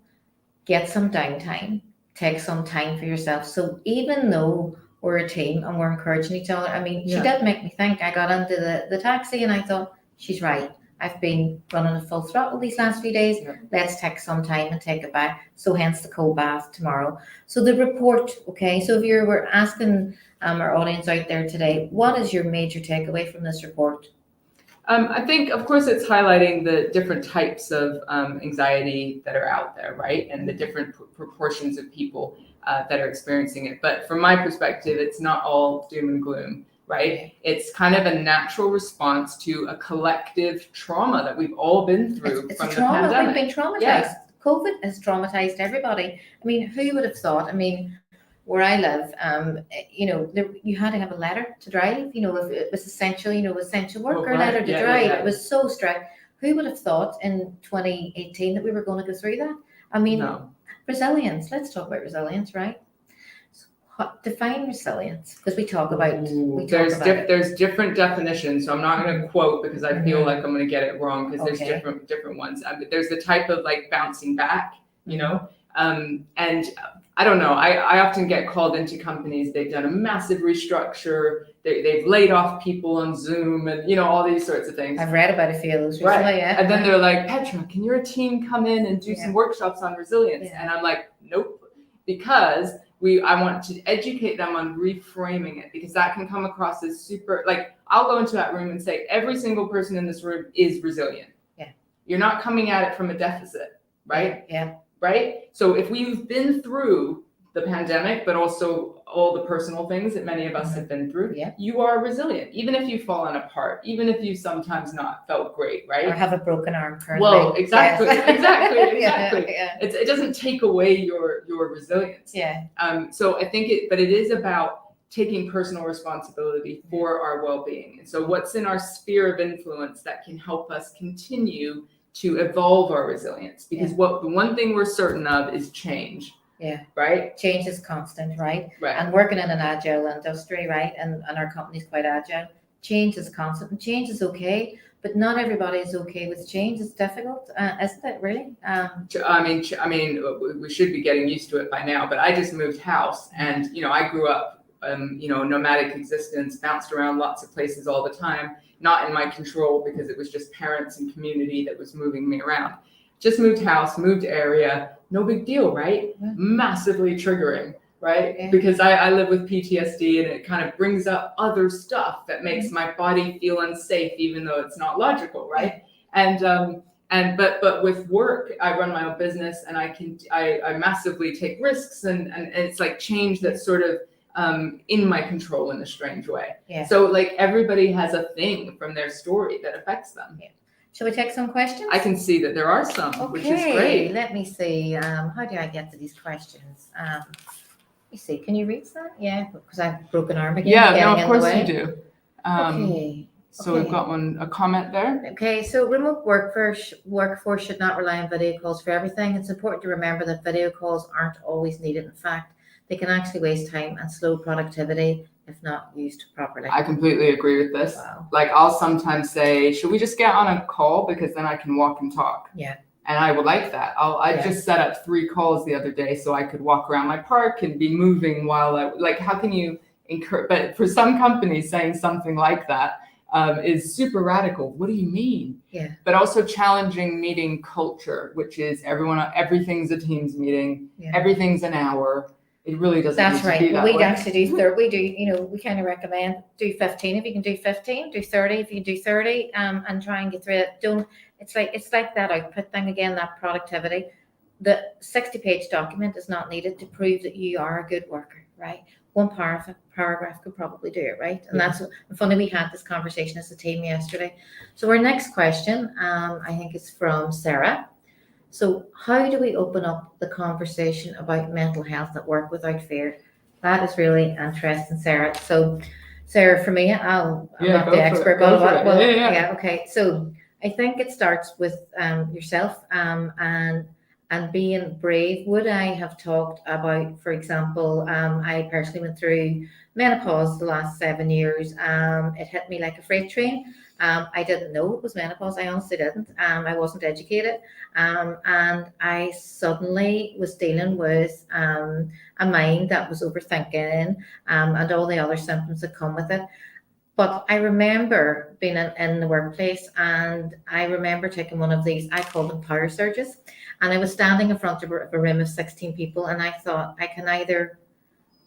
get some downtime, take some time for yourself. So even though we're a team and we're encouraging each other, I mean, she did make me think. I got into the taxi and I thought, she's right. I've been running at full throttle these last few days. Yeah. Let's take some time and take it back. So hence the cold bath tomorrow. So the report, okay. So if you were asking our audience out there today, what is your major takeaway from this report? I think, of course, it's highlighting the different types of anxiety that are out there, right? And the different proportions of people that are experiencing it. But from my perspective, it's not all doom and gloom, right? It's kind of a natural response to a collective trauma that we've all been through It's from a the trauma. pandemic. We've been traumatized. Yeah. COVID has traumatized everybody. I mean, who would have thought? I mean, where I live, you had to have a letter to drive. If it was essential, essential work or letter to drive. It was so strict. Who would have thought in 2018 that we were going to go through that? I mean, resilience. Let's talk about resilience, right? So define resilience, because we talk about. There's different definitions, so I'm not going to quote because I feel like I'm going to get it wrong because there's different ones. There's the type of like bouncing back, and I don't know. I often get called into companies. They've done a massive restructure. They've laid off people on Zoom and all these sorts of things. I've read about a few of those recently, right? Yeah. And then they're like, Petra, can your team come in and do some workshops on resilience? Yeah. And I'm like, nope, because I want to educate them on reframing it, because that can come across as super, like, I'll go into that room and say, every single person in this room is resilient. Yeah. You're not coming at it from a deficit, right? Yeah. Right? So if we've been through the pandemic, but also all the personal things that many of us have been through, you are resilient, even if you've fallen apart, even if you sometimes not felt great, right? Or have a broken arm currently. Well, exactly. Yeah. It doesn't take away your resilience. Yeah. So I think it is about taking personal responsibility for our well-being. And so what's in our sphere of influence that can help us continue to evolve our resilience? Because the one thing we're certain of is change. Yeah. Right? Change is constant, right? Right. And working in an agile industry, right? And our company's quite agile. Change is constant and change is okay, but not everybody is okay with change. It's difficult, isn't it, really? I mean, we should be getting used to it by now, but I just moved house and, I grew up, nomadic existence, bounced around lots of places all the time, not in my control because it was just parents and community that was moving me around. Just moved house, moved area, no big deal, right? Yeah. Massively triggering, right? Yeah. Because I live with PTSD and it kind of brings up other stuff that makes my body feel unsafe, even though it's not logical, right? And but with work, I run my own business and I massively take risks and it's like change that's sort of in my control in a strange way. Yeah. So like everybody has a thing from their story that affects them. Yeah. Shall we take some questions? I can see that there are some, which is great. Let me see. How do I get to these questions? Let me see. Can you read that? Yeah, because I've broken arm again. Yeah, no, of course you do. Okay. So we've got a comment there. Okay, so remote workforce should not rely on video calls for everything. It's important to remember that video calls aren't always needed. In fact, they can actually waste time and slow productivity if not used properly. I completely agree with this. Wow. Like I'll sometimes say, should we just get on a call because then I can walk and talk? Yeah. And I would like that. I just set up 3 calls the other day so I could walk around my park and be moving while how can you encourage? But for some companies saying something like that is super radical. What do you mean? Yeah. But also challenging meeting culture, which is everything's a Teams meeting. Yeah. Everything's an hour. It really doesn't. That's right. Be that we way. Actually do 30. We do, we kind of recommend do 15 if you can do 15, do 30 if you can do 30, and try and get through it. It's like that output thing again, that productivity. The 60-page document is not needed to prove that you are a good worker, right? One paragraph could probably do it, right? And that's funny. We had this conversation as a team yesterday. So our next question, I think is from Sarah. So how do we open up the conversation about mental health at work without fear? That is really interesting, Sarah. So, Sarah, for me, I'm not the expert, but okay. So I think it starts with yourself and being brave. Would I have talked about, for example, I personally went through menopause the last 7 years. It hit me like a freight train. I didn't know it was menopause. I honestly didn't. I wasn't educated. And I suddenly was dealing with a mind that was overthinking and all the other symptoms that come with it. But I remember being in the workplace, and I remember taking one of these, I call them power surges. And I was standing in front of a room of 16 people, and I thought, I can either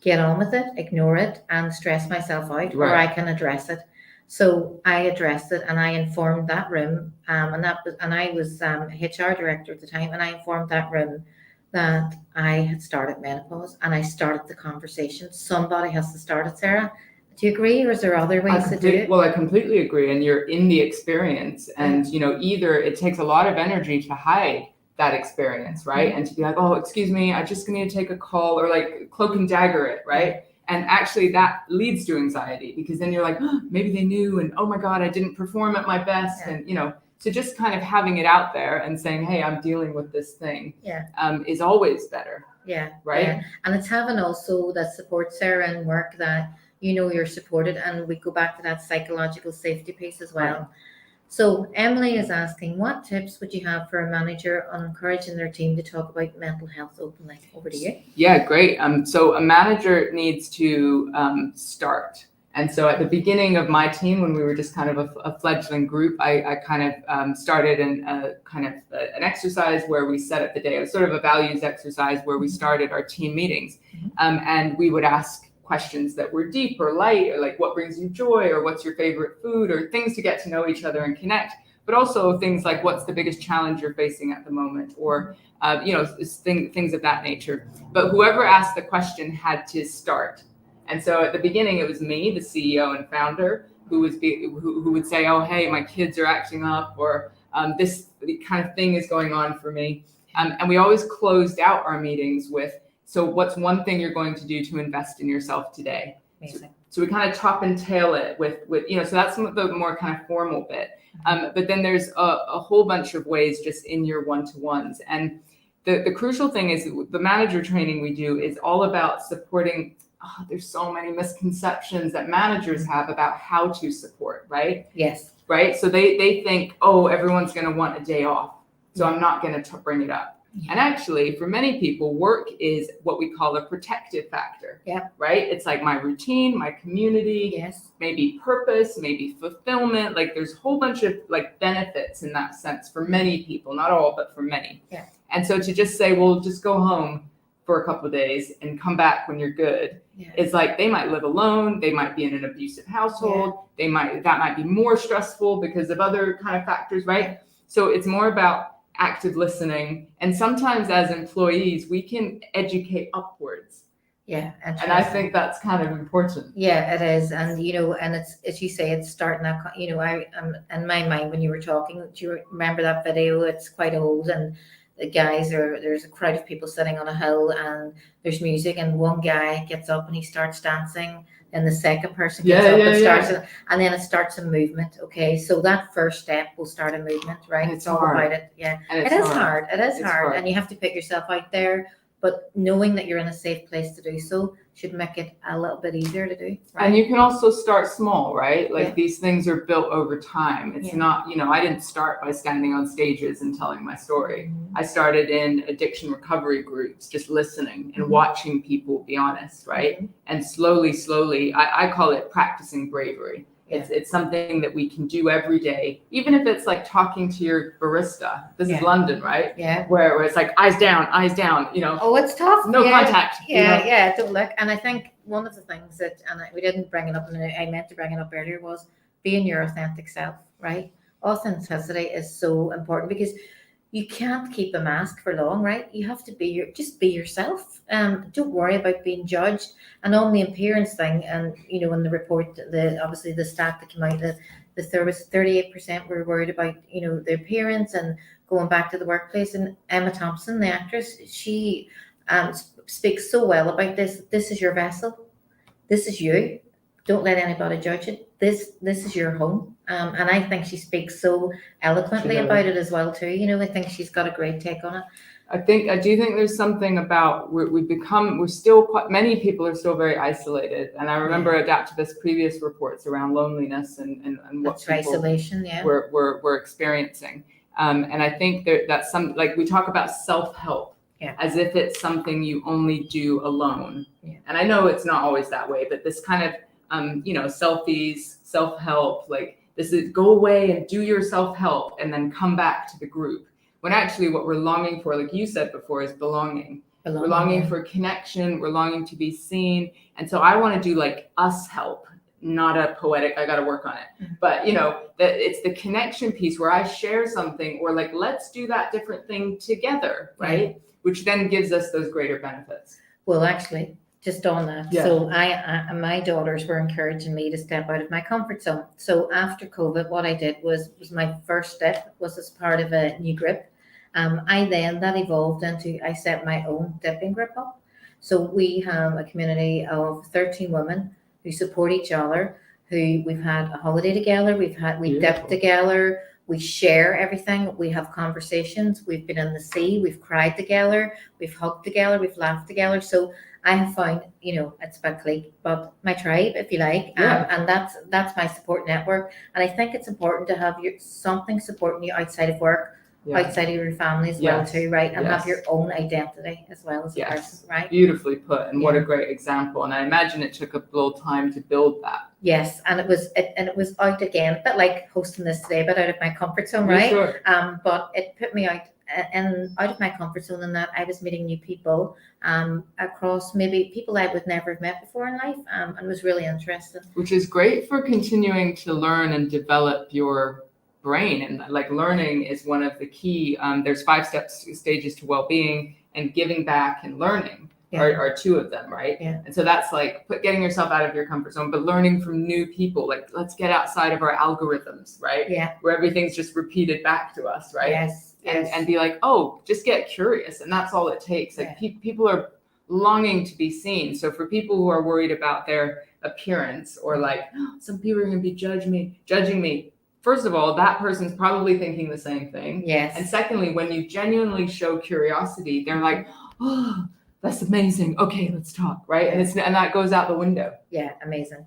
get on with it, ignore it, and stress myself out, or I can address it. So I addressed it, and I informed that room, and I was HR director at the time, and I informed that room that I had started menopause, and I started the conversation. Somebody has to start it, Sarah. Do you agree, or is there other ways to do it? Well, I completely agree, and you're in the experience, and either it takes a lot of energy to hide that experience, right? And to be like, oh, excuse me, I just need to take a call, or like cloak and dagger it, right? And actually that leads to anxiety, because then you're like, oh, maybe they knew, and oh my God, I didn't perform at my best. And so just kind of having it out there and saying, hey, I'm dealing with this thing is always better. Right. And it's having also that support, Sarah, in work, that you're supported, and we go back to that psychological safety piece as well. Right. So Emily is asking, what tips would you have for a manager on encouraging their team to talk about mental health openly? Over to you. Yeah, great. So a manager needs to start. And so at the beginning of my team, when we were just kind of a fledgling group, I kind of started an exercise where we set up the day. It was sort of a values exercise where we started our team meetings, and we would ask questions that were deep or light, or like what brings you joy, or what's your favorite food, or things to get to know each other and connect, but also things like what's the biggest challenge you're facing at the moment, or things of that nature. But whoever asked the question had to start. And so at the beginning, it was me, the CEO and founder, who would say, oh, hey, my kids are acting up, or this kind of thing is going on for me. And we always closed out our meetings with, so what's one thing you're going to do to invest in yourself today? Amazing. So we kind of top and tail it with so that's the more kind of formal bit. But then there's a whole bunch of ways just in your one-to-ones. And the crucial thing is the manager training we do is all about supporting. Oh, there's so many misconceptions that managers have about how to support, right? Yes. Right? So they think, oh, everyone's going to want a day off, so I'm not going to bring it up. And actually, for many people, work is what we call a protective factor. Right? It's like my routine, my community, maybe purpose, maybe fulfillment. Like there's a whole bunch of like benefits in that sense for many people, not all, but for many. And so to just say, well, just go home for a couple of days and come back when you're good. It's like they might live alone, they might be in an abusive household, that might be more stressful because of other kind of factors, right? So it's more about active listening, and sometimes as employees we can educate upwards. And I think that's kind of important. It is. And and it's, as you say, it's starting that, I in my mind when you were talking, do you remember that video? It's quite old, and the guys there's a crowd of people sitting on a hill, and there's music, and one guy gets up and he starts dancing, and the second person gets up and starts, and then it starts a movement. Okay, so that first step will start a movement, right? And it's all about it. And it is hard. It is hard, and you have to put yourself out there. But knowing that you're in a safe place to do so should make it a little bit easier to do. Right? And you can also start small, right? Like these things are built over time. It's not, I didn't start by standing on stages and telling my story. I started in addiction recovery groups, just listening and watching people be honest, right? And slowly, I call it practicing bravery. It's something that we can do every day, even if it's like talking to your barista. This is London, right? Where it's like eyes down, Oh, it's tough. No contact. Don't look. And I think one of the things that, and we didn't bring it up, and I meant to bring it up earlier, was being your authentic self, right? Authenticity is so important, because you can't keep a mask for long, right? You have to just be yourself. Don't worry about being judged. And on the appearance thing, and in the report, obviously the stat that came out, that there was 38% were worried about their appearance and going back to the workplace. And Emma Thompson, the actress, she speaks so well about this. This is your vessel. This is you. Don't let anybody judge it. This is your home. And I think she speaks so eloquently about it as well too. I think she's got a great take on it. I do think there's something about many people are still very isolated. And I remember Adaptivist previous reports around loneliness and what That's people isolation, yeah. were experiencing. And I think that's like we talk about self-help as if it's something you only do alone. Yeah. And I know it's not always that way, but this kind of, selfies, self-help, like this is go away and do your self-help and then come back to the group. When actually what we're longing for, like you said before, is belonging. We're longing for connection. We're longing to be seen. And so I want to do like us help, not a poetic, I got to work on it. Mm-hmm. But, that it's the connection piece where I share something or like, let's do that different thing together, right? Yeah. Which then gives us those greater benefits. Well, actually, just on that. Yeah. So my daughters were encouraging me to step out of my comfort zone. So after COVID, what I did was my first step was as part of a new group. That evolved into, I set my own dipping group up. So we have a community of 13 women who support each other, who we've had a holiday together, we dip together, we share everything, we have conversations, we've been in the sea, we've cried together, we've hugged together, we've laughed together. So I have found, it's a bit clique, but my tribe, if you like, and that's my support network. And I think it's important to have something supporting you outside of work, outside of your family as well too, right? And have your own identity as well as a person, right? Beautifully put, and what a great example. And I imagine it took a little time to build that. Yes, and it was out again, a bit like hosting this today, but out of my comfort zone, right? Sure. But it put me out of my comfort zone in that I was meeting new people across maybe people I would never have met before in life, and it was really interesting. Which is great for continuing to learn and develop your brain. And like learning is one of the key, there's 5 stages to well-being, and giving back and learning are 2 of them, right? Yeah. And so that's like getting yourself out of your comfort zone, but learning from new people, like let's get outside of our algorithms, right? Yeah. Where everything's just repeated back to us, right? Yes. And be like, oh, just get curious. And that's all it takes. Like people are longing to be seen. So for people who are worried about their appearance or like, some people are going to be judging me. First of all, that person's probably thinking the same thing. Yes. And secondly, when you genuinely show curiosity, they're like, oh, that's amazing. Okay, let's talk, right? And that goes out the window. Yeah, amazing.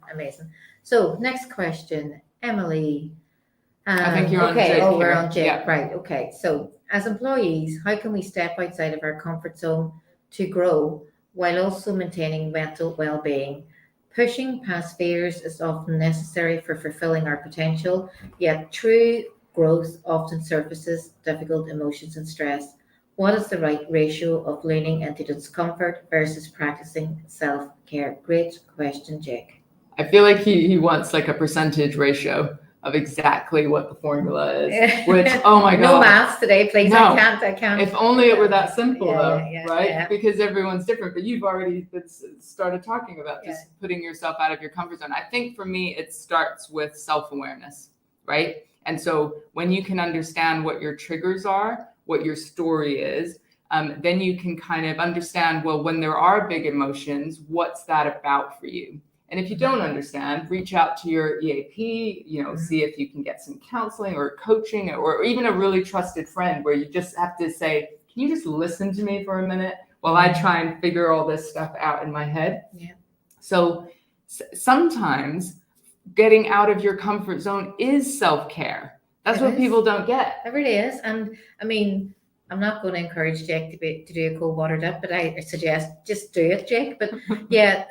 So next question, Emily. I think you're on Jake. Oh, we're on Jake, right? Okay. So as employees, how can we step outside of our comfort zone to grow while also maintaining mental well-being? Pushing past fears is often necessary for fulfilling our potential, yet true growth often surfaces difficult emotions and stress. What is the right ratio of leaning into discomfort versus practicing self-care? Great question, Jake. I feel like he wants like a percentage ratio of exactly what the formula is, which, oh my God. No maths today, please. No. I can't. If only it were that simple right? Yeah. Because everyone's different, but you've already started talking about just putting yourself out of your comfort zone. I think for me, it starts with self-awareness, right? And so when you can understand what your triggers are, what your story is, then you can kind of understand, well, when there are big emotions, what's that about for you? And if you don't understand, reach out to your EAP, see if you can get some counseling or coaching or even a really trusted friend where you just have to say, can you just listen to me for a minute while I try and figure all this stuff out in my head? Yeah. So sometimes getting out of your comfort zone is self-care. That's what people don't get. It really is. And I mean, I'm not going to encourage Jake to do a cold water dip, but I suggest just do it, Jake. But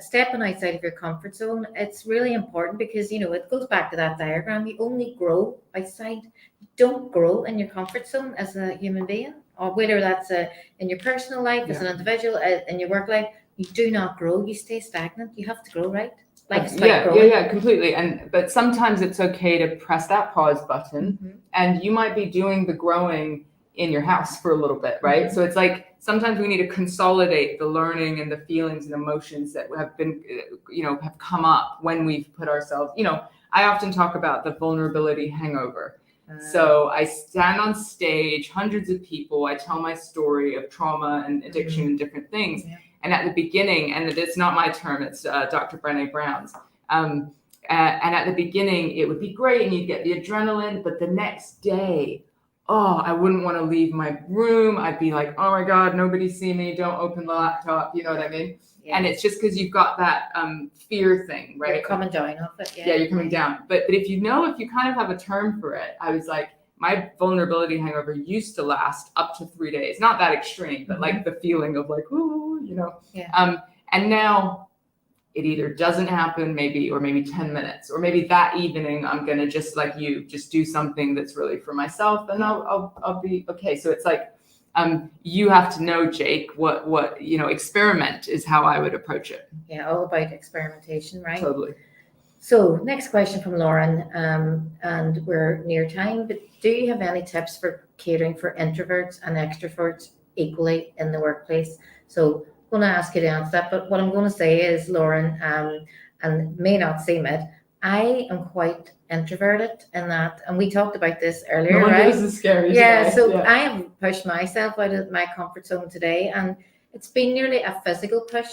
stepping outside of your comfort zone, it's really important because, it goes back to that diagram. You only grow outside. You don't grow in your comfort zone as a human being, or whether that's in your personal life, as an individual, in your work life. You do not grow. You stay stagnant. You have to grow, right? Completely. But sometimes it's okay to press that pause button, and you might be doing the growing in your house for a little bit, right? So it's like sometimes we need to consolidate the learning and the feelings and emotions that have been, have come up when we've put ourselves, I often talk about the vulnerability hangover. So I stand on stage, hundreds of people, I tell my story of trauma and addiction and different things. Yeah. And at the beginning, and it's not my term, it's Dr. Brené Brown's. And at the beginning, it would be great and you'd get the adrenaline, but the next day, I wouldn't want to leave my room. I'd be like, oh my God, nobody see me. Don't open the laptop. You know what I mean? Yeah. And it's just because you've got that fear thing, right? You're coming down off it. Yeah, you're coming down. But if you kind of have a term for it, I was like, my vulnerability hangover used to last up to 3 days. Not that extreme, but like the feeling of like, ooh, you know. Yeah. And now it either doesn't happen, maybe 10 minutes, or maybe that evening I'm gonna just like you, just do something that's really for myself, and I'll be okay. So it's like you have to know, Jake, what experiment is how I would approach it. Yeah, all about experimentation, right? Totally. So next question from Lauren, and we're near time, but do you have any tips for catering for introverts and extroverts equally in the workplace? So I'm going to ask you to answer that, but what I'm going to say is, Lauren, and may not seem it, I am quite introverted in that, and we talked about this earlier, right? This is scary. Yeah, so I have pushed myself out of my comfort zone today, and it's been nearly a physical push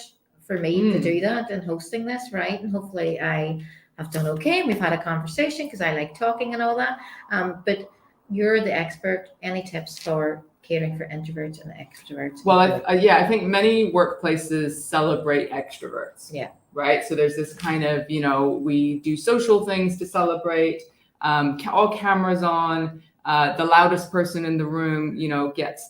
for me to do that and hosting this, right? And hopefully I have done okay. We've had a conversation because I like talking and all that. But you're the expert. Any tips for catering for introverts and extroverts? Well, I think many workplaces celebrate extroverts. Yeah. Right. So there's this kind of, we do social things to celebrate, all cameras on, the loudest person in the room, gets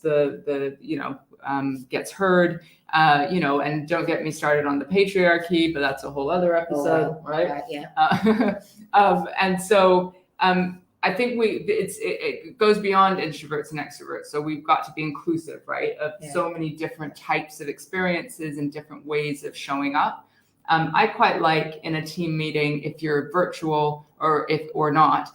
gets heard, and don't get me started on the patriarchy, but that's a whole other episode, right? Yeah. And so I think it goes beyond introverts and extroverts. So we've got to be inclusive, right? Of so many different types of experiences and different ways of showing up. I quite like in a team meeting, if you're virtual or not,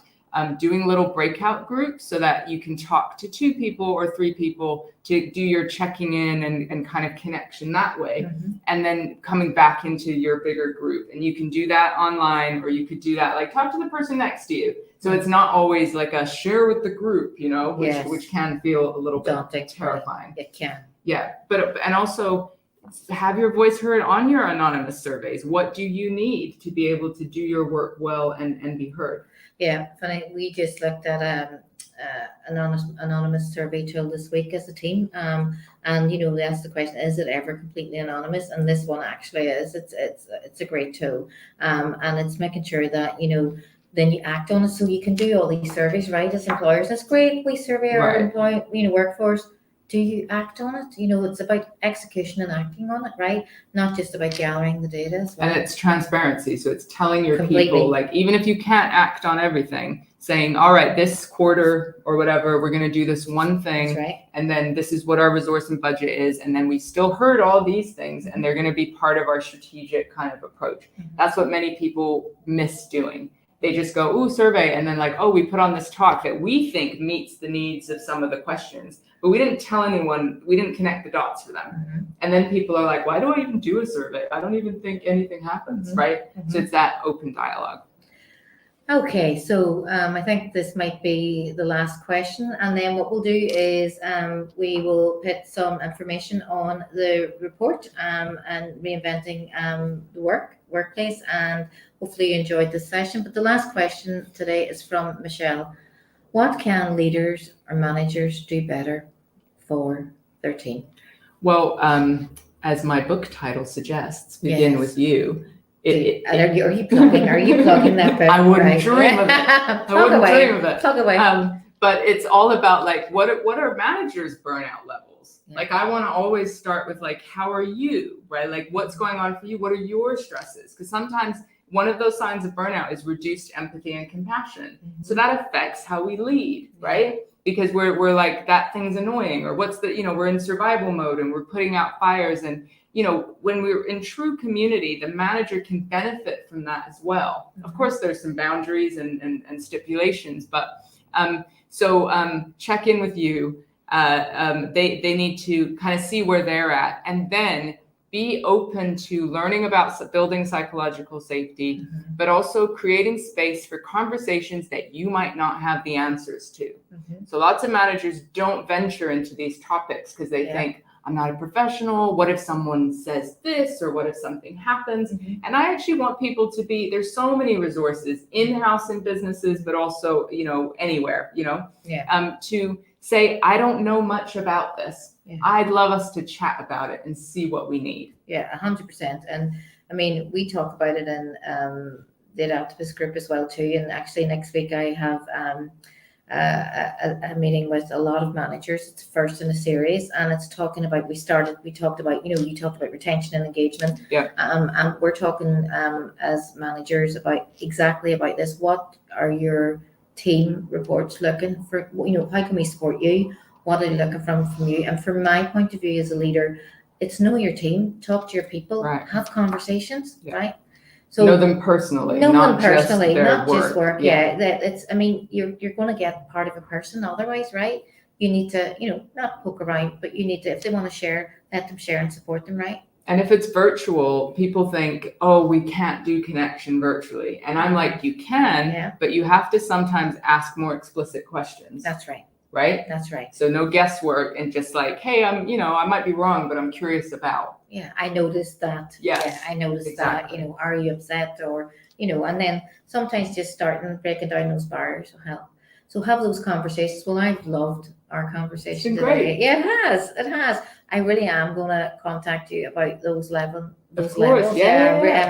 doing little breakout groups so that you can talk to 2 people or 3 people to do your checking in and kind of connection that way. And then coming back into your bigger group. And you can do that online, or you could do that, like talk to the person next to you. So it's not always like a share with the group, which can feel a little bit terrifying. It can. Yeah. And also have your voice heard on your anonymous surveys. What do you need to be able to do your work well and be heard? Yeah, funny. We just looked at anonymous survey tool this week as a team, and we asked the question: is it ever completely anonymous? And this one actually is. It's a great tool, and it's making sure that then you act on it. So you can do all these surveys, right? As employers, that's great. We survey our workforce. Do you act on it? It's about execution and acting on it, right? Not just about gathering the data as well. And it's transparency. So it's telling your people, like, even if you can't act on everything, saying, all right, this quarter or whatever, we're going to do this one thing. That's right. And then this is what our resource and budget is. And then we still heard all these things, and they're going to be part of our strategic kind of approach. That's what many people miss doing. They just go, ooh, survey. And then like, oh, we put on this talk that we think meets the needs of some of the questions, but we didn't tell anyone, we didn't connect the dots for them. And then people are like, why do I even do a survey? I don't even think anything happens, right? So it's that open dialogue. Okay, so I think this might be the last question. And then what we'll do is we will put some information on the report and reinventing the workplace, and hopefully you enjoyed this session. But the last question today is from Michelle. What can leaders or managers do better for their team? Well, as my book title suggests, begin with you. Are you plugging that book? I wouldn't dream of it. Plug away. But it's all about like, what are managers' burnout levels? Yeah. Like, I want to always start with like, how are you, right? Like, what's going on for you? What are your stresses? Because sometimes one of those signs of burnout is reduced empathy and compassion. So that affects how we lead, right? Because we're like, that thing's annoying, or we're in survival mode and we're putting out fires. And, when we're in true community, the manager can benefit from that as well. Of course, there's some boundaries and stipulations, but check in with you. They need to kind of see where they're at, and then be open to learning about building psychological safety, but also creating space for conversations that you might not have the answers to. So lots of managers don't venture into these topics because they think, I'm not a professional. What if someone says this, or what if something happens? And I actually want people to be, there's so many resources in-house in businesses, but also, anywhere, to say, I don't know much about this. Yeah. I'd love us to chat about it and see what we need. Yeah, 100%. And I mean, we talk about it in the Adaptivist group as well too. And actually next week I have a meeting with a lot of managers. It's first in a series, and it's talking about, we talked about, you talked about retention and engagement. Yeah. And we're talking as managers about exactly about this. What are your team reports looking for? How can we support you? What are they looking from you? And from my point of view as a leader, it's know your team, talk to your people, Right. have conversations, Yeah. right? So know them personally, not just work. Yeah, you're going to get part of a person otherwise, right? You need to, not poke around, but you need to, if they want to share, let them share and support them, right? And if it's virtual, people think, oh, we can't do connection virtually. And I'm like, you can, but you have to sometimes ask more explicit questions. That's right. Right? That's right. So no guesswork, and just like, hey, I might be wrong, but I'm curious about. Yeah, I noticed that. Yes, yeah, I noticed exactly. that. Are you upset, or and then sometimes just starting breaking down those barriers will help. So have those conversations. Well, I've loved our conversation It's been today. great. Yeah, it has. I really am going to contact you about those levels. Of course, I'm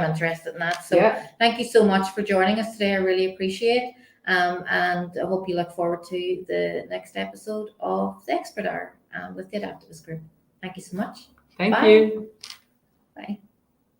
interested in that. So thank you so much for joining us today. I really appreciate it. And I hope you look forward to the next episode of the Expert Hour with the Adaptivist Group. Thank you so much. Thank Bye. you. Bye.